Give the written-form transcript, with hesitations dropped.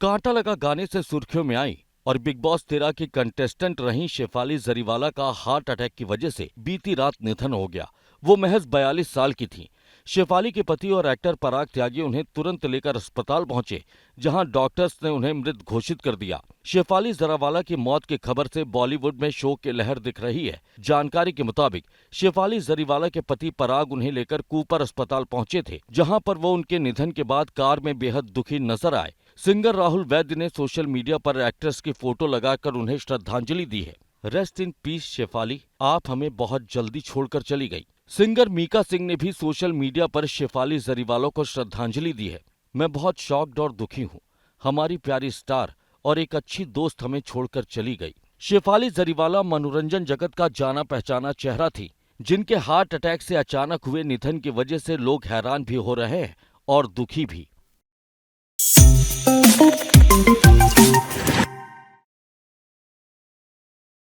कांटा लगा गाने से सुर्खियों में आई और बिग बॉस 13 की कंटेस्टेंट रही शेफाली जरीवाला का हार्ट अटैक की वजह से बीती रात निधन हो गया। वो महज 42 साल की थीं। शेफाली के पति और एक्टर पराग त्यागी उन्हें तुरंत लेकर अस्पताल पहुंचे, जहां डॉक्टर्स ने उन्हें मृत घोषित कर दिया। शेफाली जरीवाला की मौत की खबर से बॉलीवुड में शोक की लहर दिख रही है। जानकारी के मुताबिक शेफाली जरीवाला के पति पराग उन्हें लेकर कूपर अस्पताल पहुंचे थे, जहां पर वो उनके निधन के बाद कार में बेहद दुखी नजर आए। सिंगर राहुल वैद्य ने सोशल मीडिया पर एक्ट्रेस की फोटो लगाकर उन्हें श्रद्धांजलि दी है। रेस्ट इन पीस शेफाली, आप हमें बहुत जल्दी छोड़कर चली गई। सिंगर मीका सिंह ने भी सोशल मीडिया पर शेफाली जरीवाला को श्रद्धांजलि दी है। मैं बहुत शॉक्ड और दुखी हूँ। हमारी प्यारी स्टार और एक अच्छी दोस्त हमें छोड़कर चली गई। शेफाली जरीवाला मनोरंजन जगत का जाना पहचाना चेहरा थी, जिनके हार्ट अटैक से अचानक हुए निधन की वजह से लोग हैरान भी हो रहे हैं और दुखी भी।